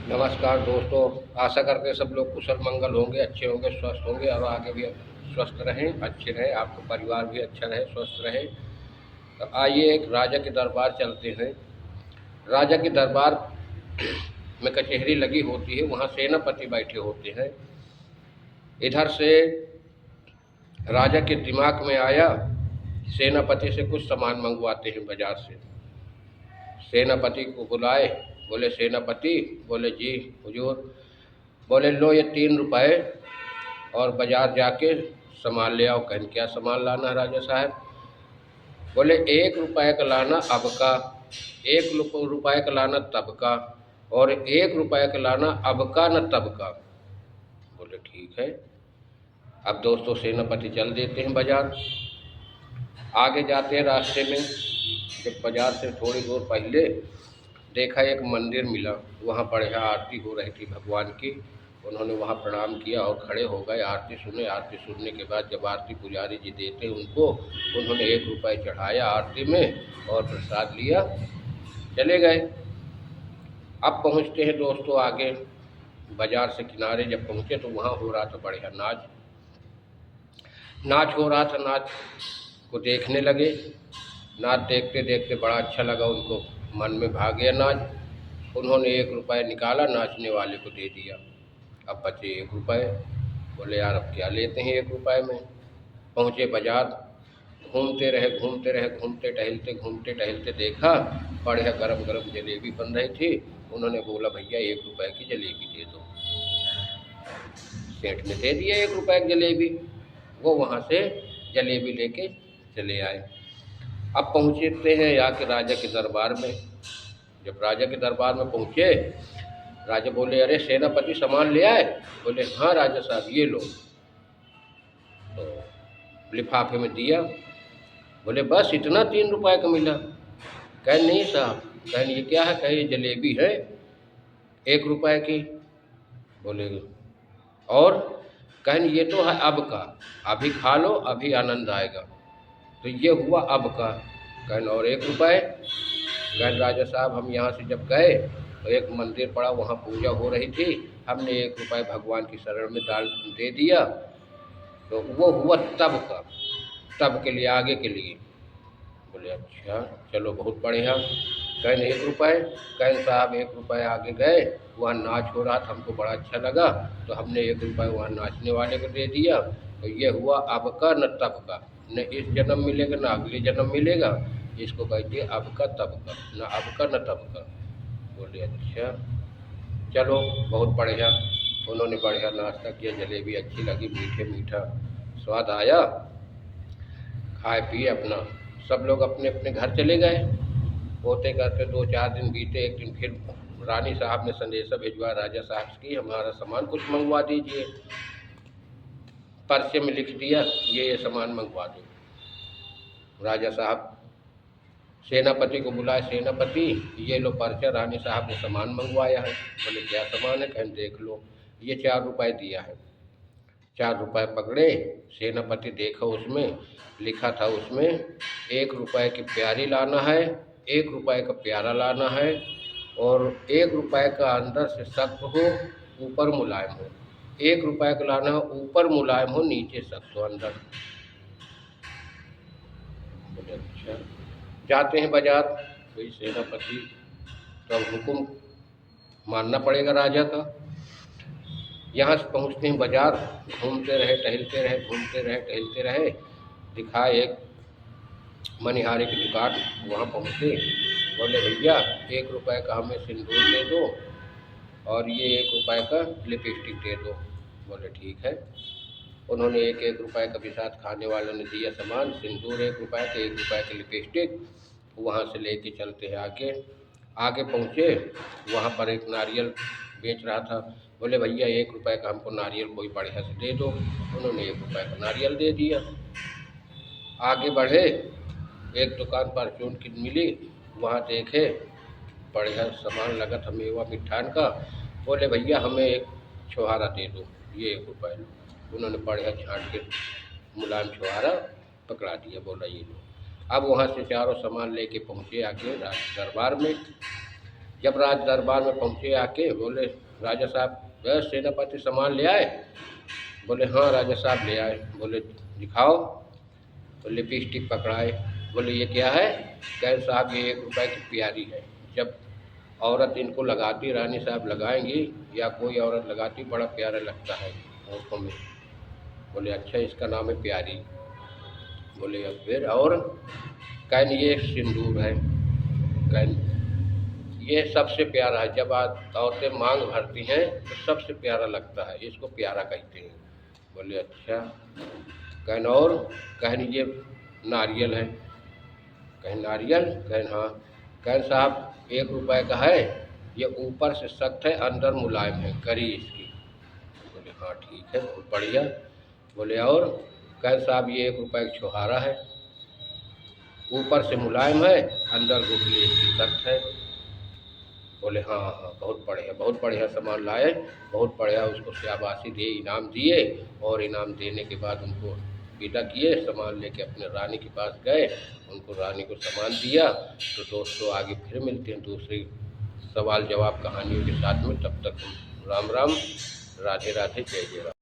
नमस्कार दोस्तों, आशा करते हैं सब लोग कुशल मंगल होंगे, अच्छे होंगे, स्वस्थ होंगे और आगे भी स्वस्थ रहें, अच्छे रहें, आपका परिवार भी अच्छा रहे, स्वस्थ रहे। तो आइए एक राजा के दरबार चलते हैं। राजा के दरबार में कचहरी लगी होती है, वहाँ सेनापति बैठे होते हैं। इधर से राजा के दिमाग में आया सेनापति से कुछ सामान मंगवाते हैं बाजार से। सेनापति को बुलाए, बोले सेनापति, बोले जी हुजूर। बोले लो ये 3 रुपए और बाजार जाके सामान ले आओ। कहन क्या सामान लाना है राजा साहब? बोले 1 रुपए का लाना अब का, 1 रुपए का लाना तब का, और 1 रुपए का लाना अब का न तब का। बोले ठीक है। अब दोस्तों सेनापति चल देते हैं बाजार। आगे जाते हैं, रास्ते में जब बाजार से थोड़ी दूर पहले देखा एक मंदिर मिला, वहाँ बढ़िया आरती हो रही थी भगवान की। उन्होंने वहाँ प्रणाम किया और खड़े हो गए, आरती सुने। आरती सुनने के बाद जब आरती पुजारी जी देते उनको, उन्होंने 1 रुपए चढ़ाया आरती में और प्रसाद लिया, चले गए। अब पहुँचते हैं दोस्तों आगे, बाजार से किनारे जब पहुँचे तो वहाँ हो रहा था बढ़िया नाच। नाच हो रहा था, नाच को देखने लगे। नाच देखते देखते बड़ा अच्छा लगा उनको, मन में भा गया नाच। उन्होंने 1 रुपए निकाला, नाचने वाले को दे दिया। अब बचे 1 रुपए। बोले यार अब क्या लेते हैं 1 रुपए में। पहुँचे बाजार, घूमते रहे घूमते रहे, घूमते टहलते देखा बढ़िया गरम गरम जलेबी बन रही थी। उन्होंने बोला भैया 1 रुपए की जलेबी दे दो। सेठ ने दे दिया 1 रुपए की जलेबी। वो वहाँ से जलेबी लेके चले आए। अब पहुँचते हैं आके राजा के दरबार में। जब राजा के दरबार में पहुँचे, राजा बोले अरे सेनापति सामान ले आए? बोले हाँ राजा साहब ये लो। तो लिफाफे में दिया। बोले बस इतना 3 रुपए का मिला? कहे नहीं साहब। कहे ये क्या है? कहे ये जलेबी है 1 रुपए की। बोले और? कहे ये तो है अब का, अभी खा लो, अभी आनंद आएगा। तो ये हुआ अब का। कहन और 1 रुपए? कहन राजा साहब हम यहाँ से जब गए तो एक मंदिर पड़ा, वहाँ पूजा हो रही थी, हमने 1 रुपए भगवान की शरण में डाल दे दिया, तो वो हुआ तब का, तब के लिए, आगे के लिए। बोले अच्छा चलो बहुत बढ़िया। कहन 1 रुपए? कहन साहब 1 रुपए आगे गए, वहाँ नाच हो रहा था, हमको बड़ा अच्छा लगा तो हमने 1 रुपए वहाँ नाचने वाले को दे दिया। तो ये हुआ अब का न तब का, न इस जन्म मिलेगा न अगले जन्म मिलेगा। इसको कहते हैं अब का तब का, न अब का न तब का। बोले अच्छा चलो बहुत बढ़िया। उन्होंने बढ़िया नाश्ता किया, जलेबी अच्छी लगी, मीठे मीठा स्वाद आया। खाए पिए अपना सब लोग अपने अपने घर चले गए। होते करते 2-4 दिन बीते। एक दिन फिर रानी साहब ने संदेशा भिजवा राजा साहब की, हमारा सामान कुछ मंगवा दीजिए। पर्चे में लिख दिया ये सामान मंगवा दो। राजा साहब सेनापति को बुलाए, सेनापति ये लो पर्चा, रानी साहब ने सामान मंगवाया है। बोले क्या सामान है? कहें देख लो, ये 4 रुपए दिया है। 4 रुपए पकड़े, सेनापति देखा उसमें लिखा था, उसमें 1 रुपए की प्यारी लाना है, 1 रुपए का प्यारा लाना है, और 1 रुपए का अंदर से सख्त हो ऊपर मुलायम हो। 1 रुपए का लाना हो ऊपर मुलायम हो, नीचे सख्त हो अंदर। बोले अच्छा। जाते हैं बाजार, कोई सेनापति तो अब हुक्म मानना पड़ेगा राजा का। यहाँ से पहुँचते हैं बाजार, घूमते रहे टहलते रहे, घूमते रहे टहलते रहे। दिखा एक मनिहारी की दुकान, वहाँ पहुँचे। बोले भैया 1 रुपए का हमें सिंदूर दे दो और ये 1 रुपए का लिपस्टिक दे दो। बोले ठीक है। उन्होंने 1-1 रुपए का भी साथ खाने वालों ने दिया सामान, सिंदूर 1 रुपए का, 1 रुपए की लिपस्टिक। वहाँ से लेके चलते हैं आगे। आगे पहुँचे, वहाँ पर एक नारियल बेच रहा था। बोले भैया 1 रुपए का हमको नारियल कोई बढ़िया से दे दो। उन्होंने 1 रुपए का नारियल दे दिया। आगे बढ़े, एक दुकान परचून की मिली, वहाँ देखे बढ़िया सामान लगा था मेवा मिठान का। बोले भैया हमें एक छुहारा दे दो, ये 1 रुपए लो। उन्होंने बढ़िया छाँट के मुलायम छुहारा पकड़ा दिया, बोला ये लो। अब वहाँ से चारों सामान लेके पहुँचे आगे दरबार में। जब राज दरबार में पहुँचे आके बोले राजा साहब सेनापति सामान ले आए? बोले हाँ राजा साहब ले आए। बोले दिखाओ। तो लिपस्टिक पकड़ाए। बोले ये क्या है? कहे साहब ये 1 रुपए की प्यारी है। जब औरत इनको लगाती, रानी साहब लगाएंगी या कोई औरत लगाती, बड़ा प्यारा लगता है आँखों में। बोले अच्छा इसका नाम है प्यारी। बोले अब फिर और? कहे ये सिंदूर है। कहे ये सबसे प्यारा है। जब औरतें मांग भरती हैं तो सबसे प्यारा लगता है, इसको प्यारा कहते हैं। बोले अच्छा। कहें और? कहें ये नारियल है। कहें नारियल? कहें हाँ। कहें साहब 1 रुपए का है, ये ऊपर से सख्त है, अंदर मुलायम है, करी इसकी। बोले हाँ ठीक है, बहुत बढ़िया। बोले और? कहें साहब ये 1 रुपए का छुहारा है, ऊपर से मुलायम है, अंदर गुठली इसकी सख्त है। बोले हाँ हाँ बहुत बढ़िया सामान लाए, बहुत बढ़िया। उसको शाबाशी दिए, इनाम दिए, और इनाम देने के बाद उनको विदा किए। सामान लेके अपने रानी के पास गए, उनको रानी को सामान दिया। तो दोस्तों आगे फिर मिलते हैं दूसरी सवाल जवाब कहानियों के साथ में। तब तक राम राम, राधे राधे, जय जय राम।